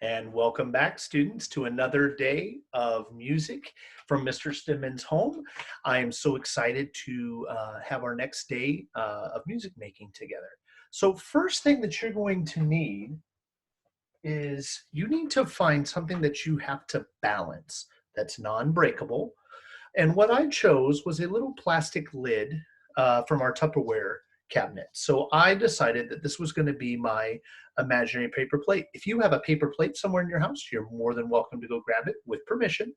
And welcome back, students, to another day of music from Mr. Stimmon's home. I am so excited to have our next day of music making together. So first thing that you're going to need is you need to find something that you have to balance that's non-breakable. And what I chose was a little plastic lid from our Tupperware cabinet. So I decided that this was going to be my imaginary paper plate. If you have a paper plate somewhere in your house, you're more than welcome to go grab it with permission.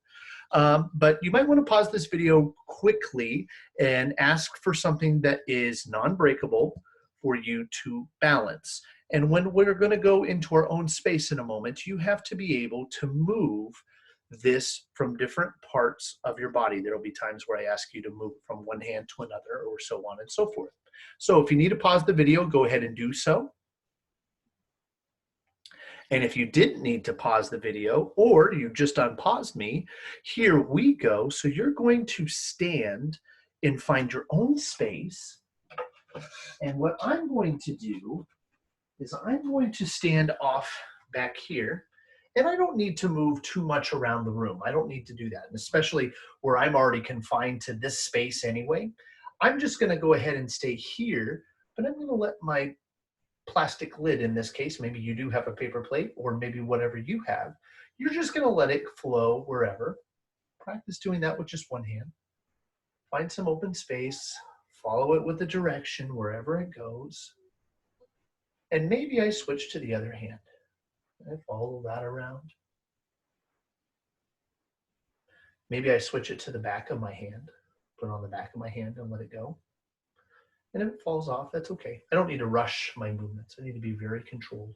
But you might want to pause this video quickly and ask for something that is non-breakable for you to balance. And when we're going to go into our own space in a moment, you have to be able to move this from different parts of your body. There will be times where I ask you to move from one hand to another or so on and so forth. So if you need to pause the video, go ahead and do so. And if you didn't need to pause the video or you just unpaused me, here we go. So you're going to stand and find your own space. And what I'm going to do is I'm going to stand off back here. And I don't need to move too much around the room. I don't need to do that, and especially where I'm already confined to this space anyway. I'm just going to go ahead and stay here, but I'm going to let my plastic lid, in this case, maybe you do have a paper plate or maybe whatever you have, you're just going to let it flow wherever. Practice doing that with just one hand. Find some open space, follow it with the direction wherever it goes. And maybe I switch to the other hand. And follow that around. Maybe I switch it to the back of my hand, put it on the back of my hand and let it go. And if it falls off, that's okay. I don't need to rush my movements. I need to be very controlled.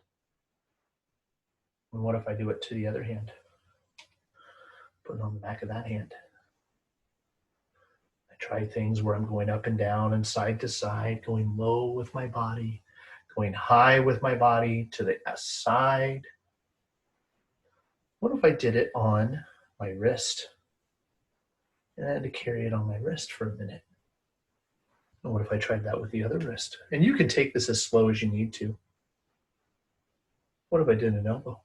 And what if I do it to the other hand? Put it on the back of that hand. I try things where I'm going up and down and side to side, going low with my body, going high with my body to the side. What if I did it on my wrist? And I had to carry it on my wrist for a minute. And what if I tried that with the other wrist? And you can take this as slow as you need to. What if I did an elbow?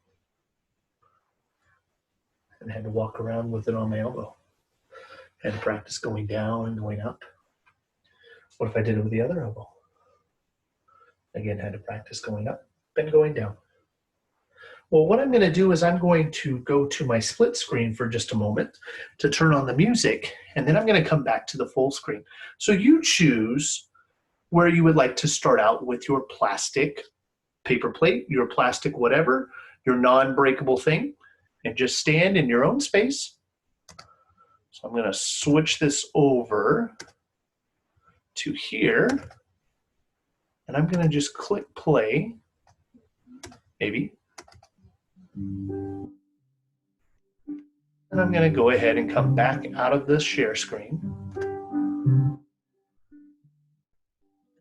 And I had to walk around with it on my elbow. I had to practice going down and going up. What if I did it with the other elbow? Again, I had to practice going up and going down. Well, what I'm going to do is I'm going to go to my split screen for just a moment to turn on the music, and then I'm going to come back to the full screen. So you choose where you would like to start out with your plastic paper plate, your plastic whatever, your non-breakable thing, and just stand in your own space. So I'm going to switch this over to here, and I'm going to just click play, maybe. And I'm going to go ahead and come back out of the share screen.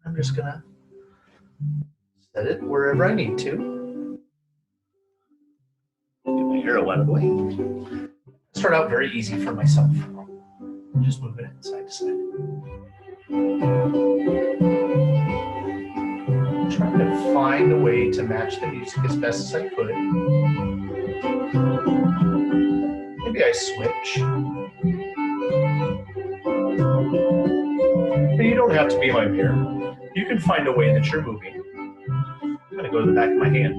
I'm just going to set it wherever I need to. Get my arrow out of the way. Start out very easy for myself. Just moving it side to side. Trying to find a way to match the music as best as I could. Maybe I switch. And you don't have to be my pair. You can find a way that you're moving. I'm going to go to the back of my hand.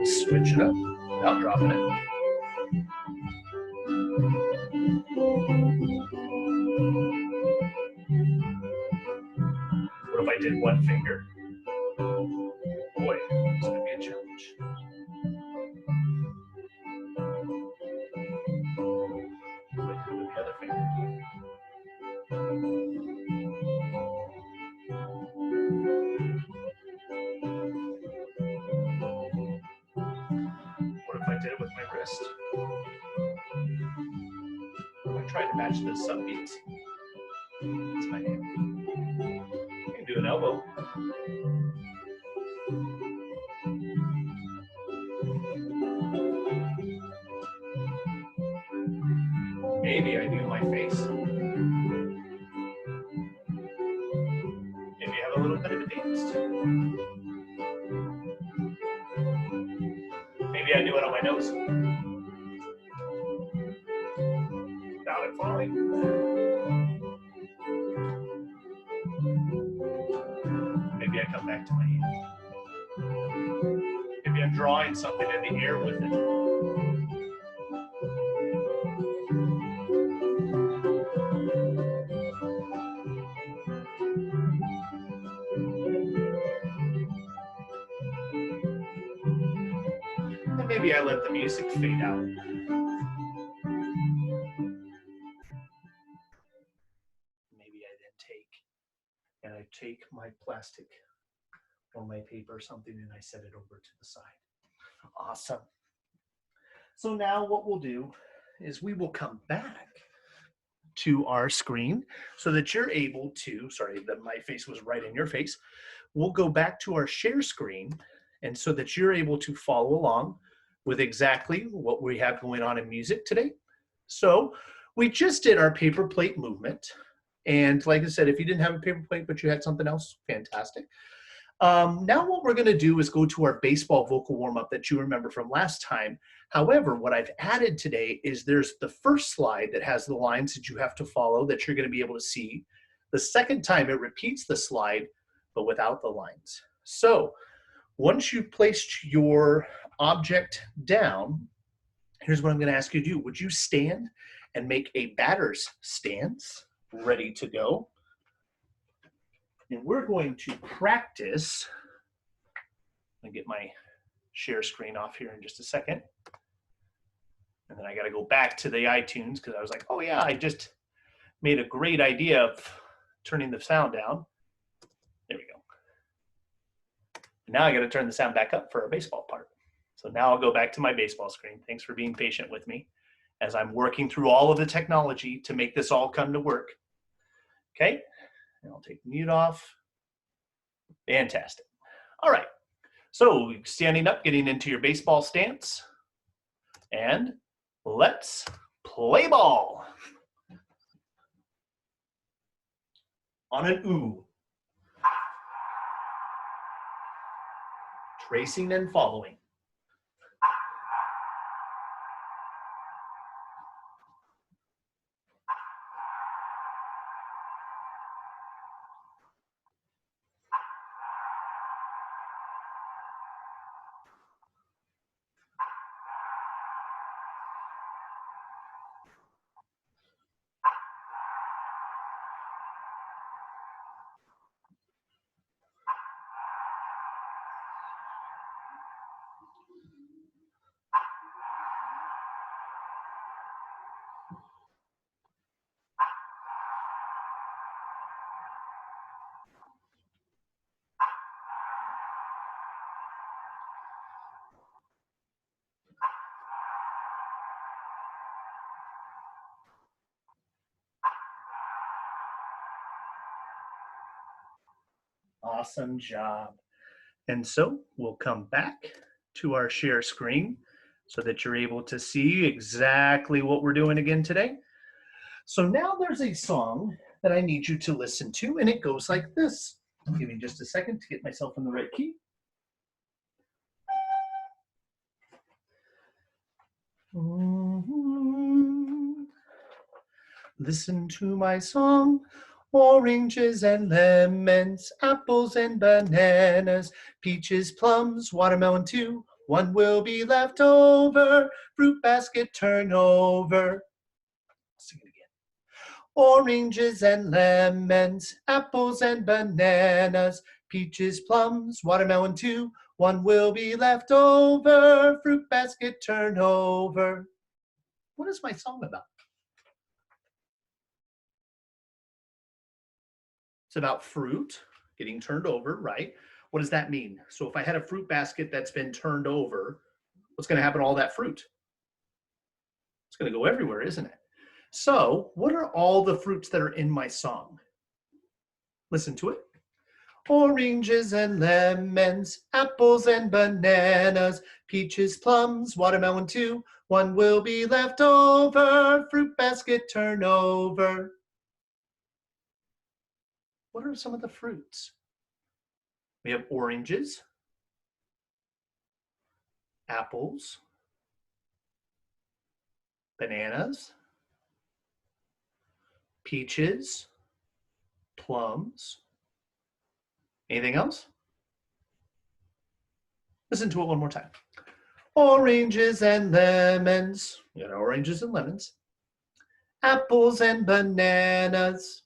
Switch it up without dropping it. What if I did one finger? Boy, it's going to be a challenge. What if I do with the other finger? What if I did it with my wrist? I tried to match the subbeats. That's my hand. I can do an elbow. Maybe I do my face. Got it falling. Maybe I come back to my hand. Maybe I'm drawing something in the air with it. And maybe I let the music fade out. Maybe I then take my plastic or my paper or something and I set it over to the side. Awesome. So now what we'll do is we will come back to our screen so that you're able to, sorry that my face was right in your face. We'll go back to our share screen and so that you're able to follow along with exactly what we have going on in music today. So we just did our paper plate movement. And like I said, if you didn't have a paper plate, but you had something else, fantastic. Now what we're gonna do is go to our baseball vocal warm-up that you remember from last time. However, what I've added today is there's the first slide that has the lines that you have to follow that you're gonna be able to see. The second time it repeats the slide, but without the lines. So once you've placed your object down, here's what I'm gonna ask you to do. Would you stand and make a batter's stance, ready to go? And we're going to practice. I'm gonna get my share screen off here in just a second. And then I gotta go back to the iTunes because I was like, oh yeah, I just made a great idea of turning the sound down. There we go. And now I gotta turn the sound back up for our baseball part. So now I'll go back to my baseball screen. Thanks for being patient with me as I'm working through all of the technology to make this all come to work. Okay, and I'll take mute off. Fantastic. All right, so standing up, getting into your baseball stance, and let's play ball. On an ooh. Tracing and following. Awesome job. And so we'll come back to our share screen so that you're able to see exactly what we're doing again today. So now there's a song that I need you to listen to, and it goes like this. Give me just a second to get myself in the right key. Listen to my song. Oranges and lemons, apples and bananas, peaches, plums, watermelon too. One will be left over. Fruit basket turn over. Sing it again. Oranges and lemons, apples and bananas, peaches, plums, watermelon too. One will be left over. Fruit basket turn over. What is my song about? It's about fruit getting turned over, right? What does that mean? So if I had a fruit basket that's been turned over, what's going to happen to all that fruit? It's going to go everywhere, isn't it? So what are all the fruits that are in my song? Listen to it. Oranges and lemons, apples and bananas, peaches, plums, watermelon too. One will be left over. Fruit basket turn over. What are some of the fruits? We have oranges, apples, bananas, peaches, plums. Anything else? Listen to it one more time. Oranges and lemons. You got oranges and lemons. Apples and bananas.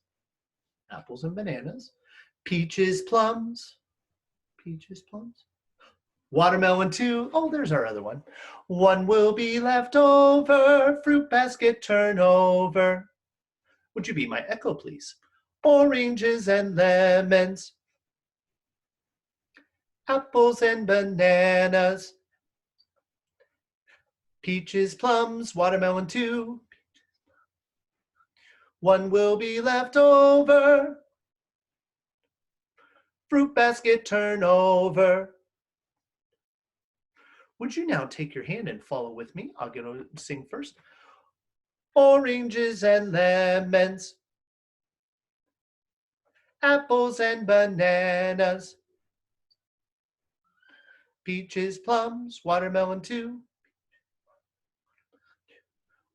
Apples and bananas. Peaches, plums. Peaches, plums. Watermelon too. Oh, there's our other one. One will be left over. Fruit basket turn over. Would you be my echo, please? Oranges and lemons. Apples and bananas. Peaches, plums, watermelon too. One will be left over. Fruit basket turn over. Would you now take your hand and follow with me? I'll get to sing first. Oranges and lemons. Apples and bananas. Peaches, plums, watermelon too.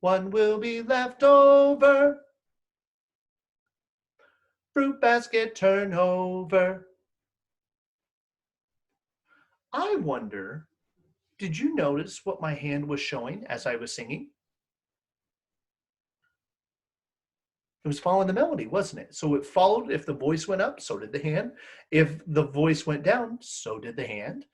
One will be left over. Fruit basket turn over. I wonder, did you notice what my hand was showing as I was singing? It was following the melody, wasn't it? So it followed. If the voice went up, so did the hand. If the voice went down, so did the hand.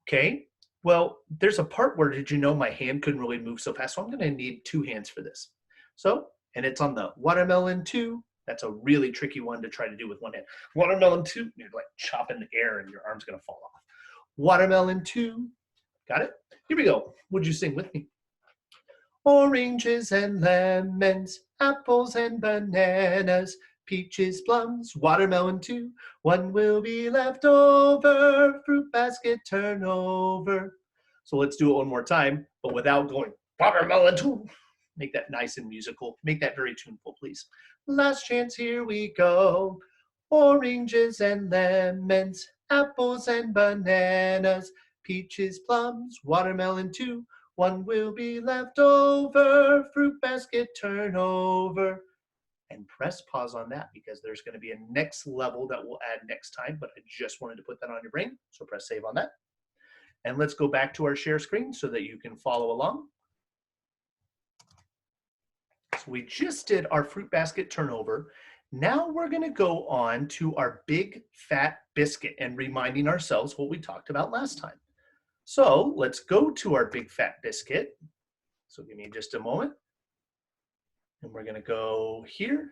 Okay. Well, there's a part where, did you know my hand couldn't really move so fast? So I'm going to need two hands for this. So, and it's on the watermelon two. That's a really tricky one to try to do with one hand. Watermelon two, you're like chopping the air and your arm's going to fall off. Watermelon two. Got it? Here we go. Would you sing with me? Oranges and lemons, apples and bananas, peaches, plums, watermelon too. One will be left over, fruit basket turn over. So let's do it one more time, but without going watermelon too. Make that nice and musical. Make that very tuneful, please. Last chance, here we go. Oranges and lemons, apples and bananas, peaches, plums, watermelon too. One will be left over, fruit basket turn over. And press pause on that because there's going to be a next level that we'll add next time, but I just wanted to put that on your brain. So press save on that. And let's go back to our share screen so that you can follow along. So we just did our fruit basket turnover. Now we're going to go on to our big fat biscuit and reminding ourselves what we talked about last time. So let's go to our big fat biscuit. So give me just a moment. And we're going to go here.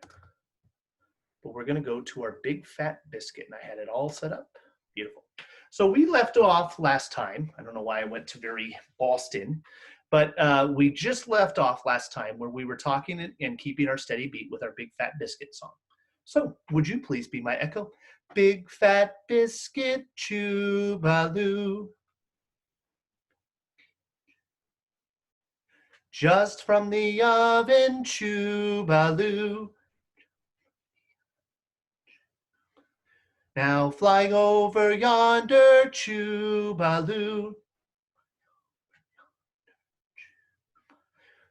But we're going to go to our big fat biscuit. And I had it all set up. Beautiful. So we left off last time. I don't know why I went to very Boston. But we just left off last time where we were talking and keeping our steady beat with our big fat biscuit song. So would you please be my echo? Big fat biscuit, chew-ba-loo. Just from the oven, chew-ba-loo. Now flying over yonder, chew-ba-loo.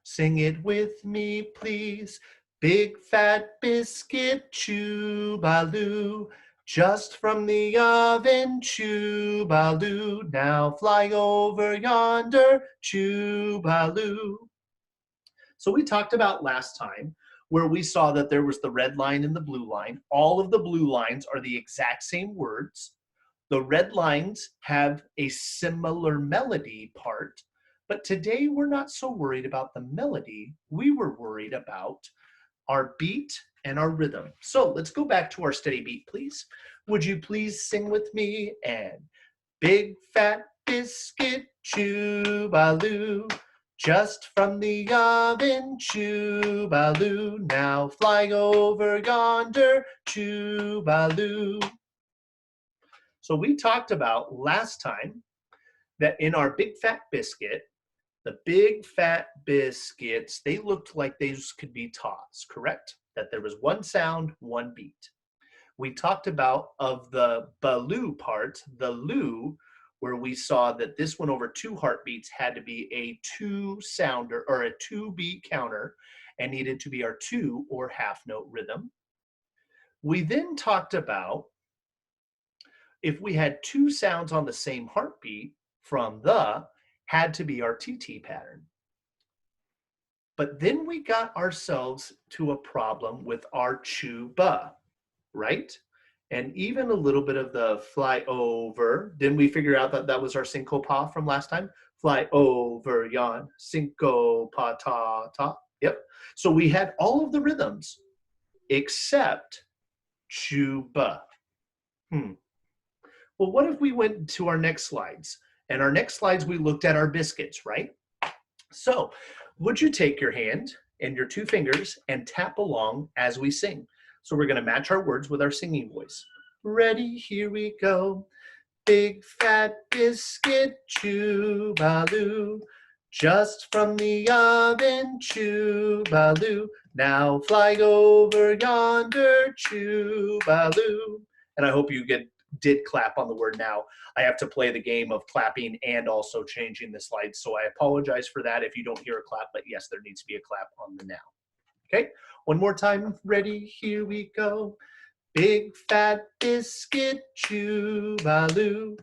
Sing it with me, please. Big fat biscuit, chew-ba-loo. Just from the oven, chew-ba-loo. Now flying over yonder, chew-ba-loo. So we talked about last time where we saw that there was the red line and the blue line. All of the blue lines are the exact same words. The red lines have a similar melody part, but today we're not so worried about the melody. We were worried about our beat and our rhythm. So let's go back to our steady beat, please. Would you please sing with me? And big fat biscuit, chew-ba-loo. Just from the oven, chew-ba-loo. Now flying over yonder, chew-ba-loo. So we talked about last time that in our big fat biscuit, the big fat biscuits, they looked like these could be tots, correct? That there was one sound, one beat. We talked about of the baloo part, the loo, where we saw that this one over two heartbeats had to be a two sounder or a two beat counter. and needed to be our 2 or half note rhythm. We then talked about if we had 2 sounds on the same heartbeat from the had to be our TT pattern. But then we got ourselves to a problem with our chuba, right? And even a little bit of the fly over. Didn't we figure out that that was our syncopa from last time? Fly over yon, syncopa ta ta. Yep. So we had all of the rhythms except chuba. Well, what if we went to our next slides? And our next slides, we looked at our biscuits, right? So would you take your hand and your 2 fingers and tap along as we sing? So we're gonna match our words with our singing voice. Ready, here we go. Big fat biscuit, chew-baloo. Just from the oven, chew-baloo. Now fly over yonder, chew-baloo. And I hope you did clap on the word now. I have to play the game of clapping and also changing the slides. So I apologize for that if you don't hear a clap, but yes, there needs to be a clap on the now. Okay, one more time. Ready, here we go. Big fat biscuit, chew-baloo.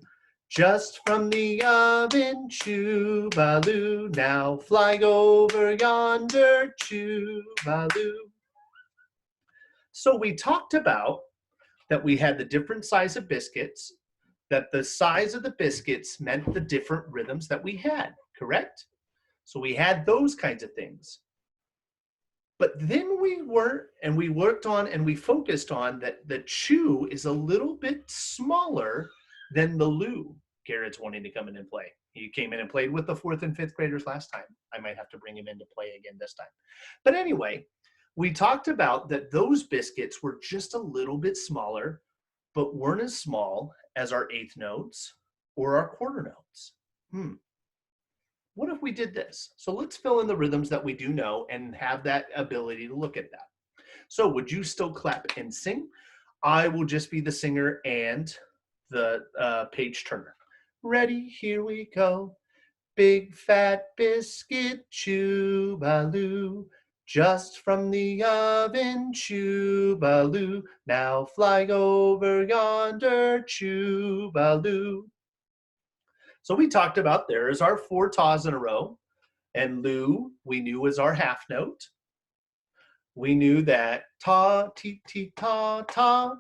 Just from the oven, chew-baloo. Now fly over yonder, chew-baloo. So we talked about that we had the different size of biscuits, that the size of the biscuits meant the different rhythms that we had, correct? So we had those kinds of things. But then we worked on and we focused on that the chew is a little bit smaller than the loo. Garrett's wanting to come in and play. He came in and played with the 4th and 5th graders last time. I might have to bring him in to play again this time. But anyway, we talked about that those biscuits were just a little bit smaller, but weren't as small as our 8th notes or our quarter notes. What if we did this? So let's fill in the rhythms that we do know and have that ability to look at that. So would you still clap and sing? I will just be the singer and the page turner. Ready, here we go. Big fat biscuit, chew-baloo. Just from the oven, chew-baloo. Now fly over yonder, chew-baloo. So we talked about there is our 4 taws in a row, and loo we knew was our half note. We knew that ta, ti, ti, ta, ta,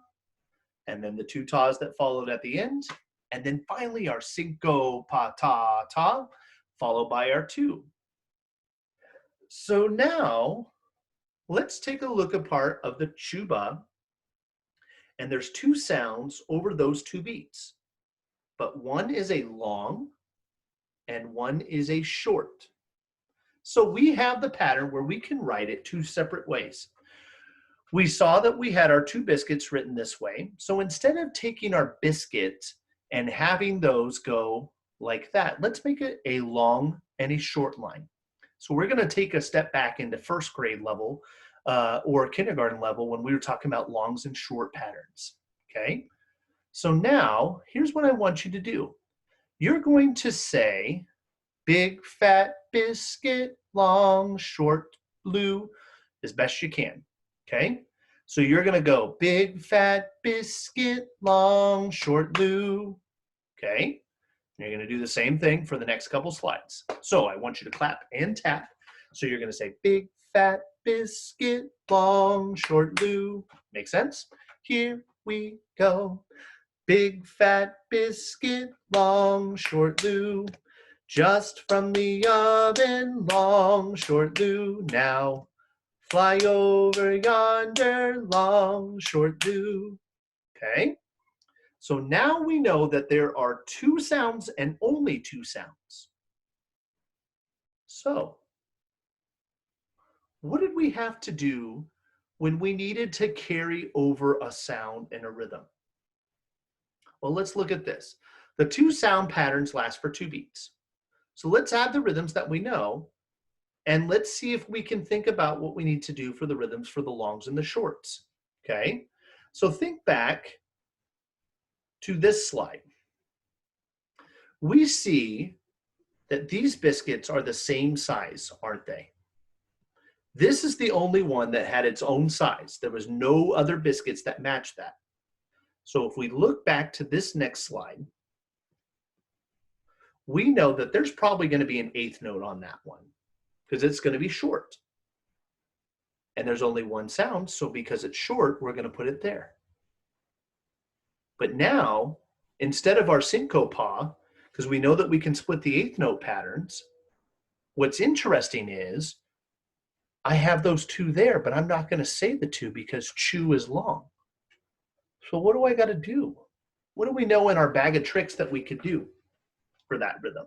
and then the 2 taws that followed at the end, and then finally our cinco, pa, ta, ta, followed by our 2. So now let's take a look at part of the chuba, and there's 2 sounds over those 2 beats, but one is a long and one is a short. So we have the pattern where we can write it 2 separate ways. We saw that we had our 2 biscuits written this way. So instead of taking our biscuit and having those go like that, let's make it a long and a short line. So we're going to take a step back into 1st grade level or kindergarten level when we were talking about longs and short patterns. Okay. So now here's what I want you to do. You're going to say, big fat biscuit, long, short, blue, as best you can, okay? So you're gonna go, big fat biscuit, long, short, blue, okay? You're gonna do the same thing for the next couple slides. So I want you to clap and tap. So you're gonna say, big fat biscuit, long, short, blue. Make sense? Here we go. Big fat biscuit, long, short, blue. Just from the oven, long, short, blue. Now fly over yonder, long, short, blue. Okay? So now we know that there are 2 sounds and only 2 sounds. So what did we have to do when we needed to carry over a sound and a rhythm? Well, let's look at this. The 2 sound patterns last for 2 beats. So let's add the rhythms that we know, and let's see if we can think about what we need to do for the rhythms for the longs and the shorts, okay? So think back to this slide. We see that these biscuits are the same size, aren't they? This is the only one that had its own size. There was no other biscuits that matched that. So if we look back to this next slide, we know that there's probably going to be an eighth note on that one because it's going to be short. And there's only one sound, so because it's short, we're going to put it there. But now, instead of our syncopa, because we know that we can split the eighth note patterns, what's interesting is I have those two there, but I'm not going to say the two because chew is long. So what do I got to do? What do we know in our bag of tricks that we could do for that rhythm?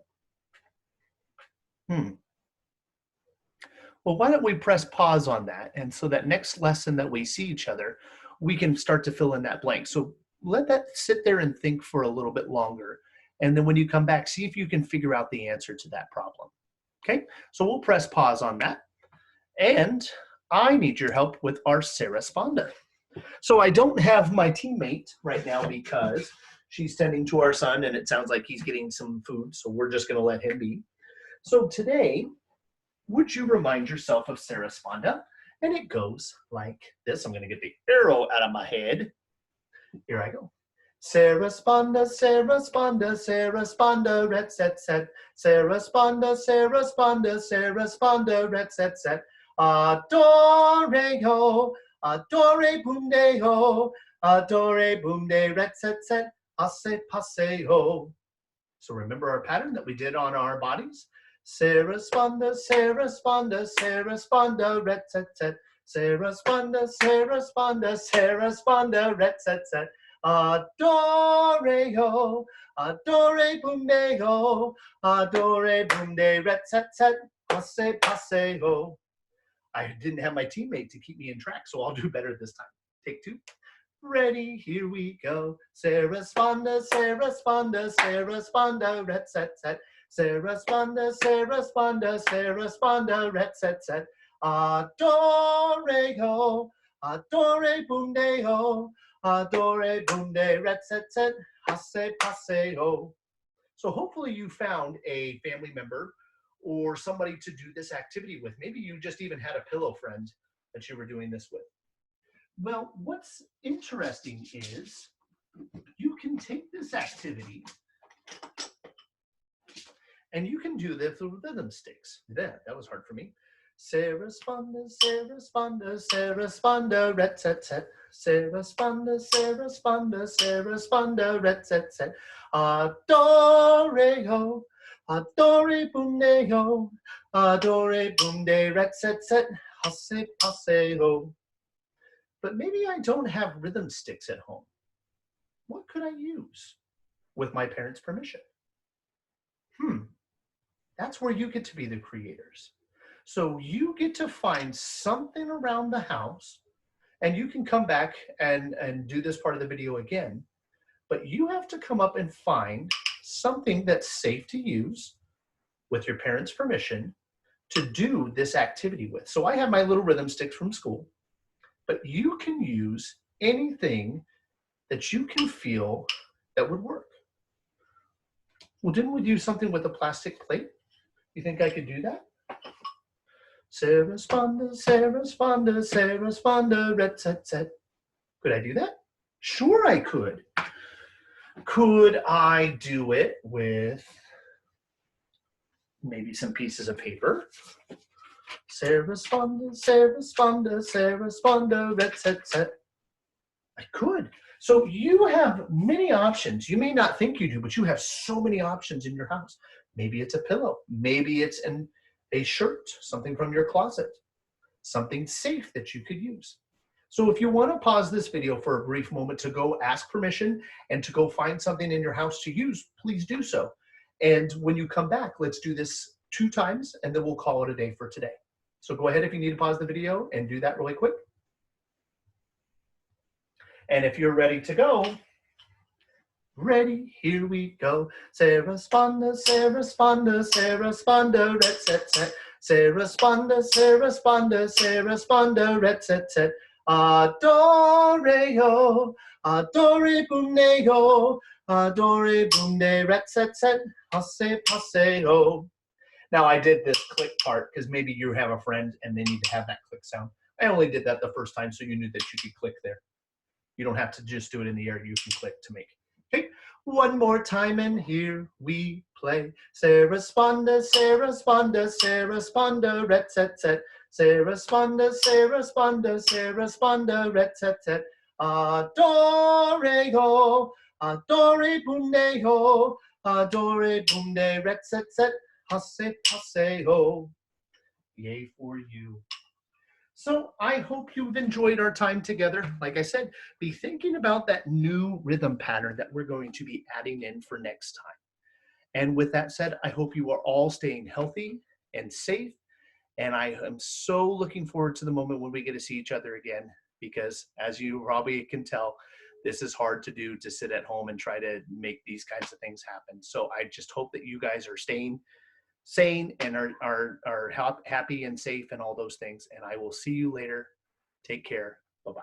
Well, why don't we press pause on that? And so that next lesson that we see each other, we can start to fill in that blank. So let that sit there and think for a little bit longer. And then when you come back, see if you can figure out the answer to that problem. Okay, so we'll press pause on that. And I need your help with our Sarasponda. So I don't have my teammate right now because she's tending to our son and it sounds like he's getting some food. So we're just going to let him be. So today, would you remind yourself of Sarasponda? And it goes like this. I'm going to get the arrow out of my head. Here I go. Sarasponda, Sarasponda, Sarasponda, ret set set. Sarasponda, Sarasponda, Sarasponda, ret set set. Adore-ho, adore boom de ho, adore boom de ret set set. Passe passe ho. So remember our pattern that we did on our bodies? Sarasponda, Sarasponda, Sarasponda, ret set set. Sarasponda, Sarasponda, Sarasponda, ret set set. Adore-ho, adore boom de ho, adore boom de ret set set. Passe passe ho. I didn't have my teammate to keep me in track, so I'll do better this time. Take two. Ready, here we go. Sarasponda, Sarasponda, Sarasponda, ret set set. Sarasponda, Sarasponda, Sarasponda, ret set set. Adore-ho, adore boom de ho, adore boom de ret set set. Passe passe ho. So hopefully you found a family member or somebody to do this activity with. Maybe you just even had a pillow friend that you were doing this with. Well, what's interesting is you can take this activity and you can do this with rhythm sticks. That was hard for me. Sarasponda, Sarasponda, Sarasponda, ret set set. Sarasponda, Sarasponda, Sarasponda, ret set set. Adore-ho, adore boom de ho, adore boom de ret set set. Passe passe ho. But maybe I don't have rhythm sticks at home. What could I use with my parents' permission? That's where you get to be the creators. So you get to find something around the house, and you can come back and do this part of the video again, but you have to come up and find something that's safe to use with your parents' permission to do this activity with. So I have my little rhythm sticks from school, but you can use anything that you can feel that would work. Well, didn't we do something with a plastic plate? You think I could do that? Sarasponda, Sarasponda, Sarasponda, ret set set. Could I do that? Sure I could. Could I do it with maybe some pieces of paper? Sarasponda, Sarasponda, Sarasponda, ret set set. I could. So you have many options. You may not think you do, but you have so many options in your house. Maybe it's a pillow. Maybe it's a shirt, something from your closet, something safe that you could use. So if you want to pause this video for a brief moment to go ask permission and to go find something in your house to use, please do so. And when you come back, let's do this 2 times and then we'll call it a day for today. So go ahead if you need to pause the video and do that really quick. And if you're ready to go, ready, here we go. Sarasponda, Sarasponda, Sarasponda, ret set set. Sarasponda, Sarasponda, Sarasponda, ret set set. Adore-ho, adore boom de ho, adore boom de ret set set. Passe passe ho. Now I did this click part because maybe you have a friend and they need to have that click sound. I only did that the first time so you knew that you could click there. You don't have to just do it in the air. You can click to make. Okay, one more time and here we play. Sarah Sponda, Sarah Sponda, Sarah Sponda, ret set set. Sarah Sponda, Sarah Sponda, Sarah Sponda, ret set set. Adore, adore bundeho, adore bunde, ret set set. Hasse passeo. Yay for you. So I hope you've enjoyed our time together. Like I said, be thinking about that new rhythm pattern that we're going to be adding in for next time. And with that said, I hope you are all staying healthy and safe. And I am so looking forward to the moment when we get to see each other again, because as you probably can tell, this is hard to do, to sit at home and try to make these kinds of things happen. So I just hope that you guys are staying sane and are happy and safe and all those things. And I will see you later. Take care. Bye-bye.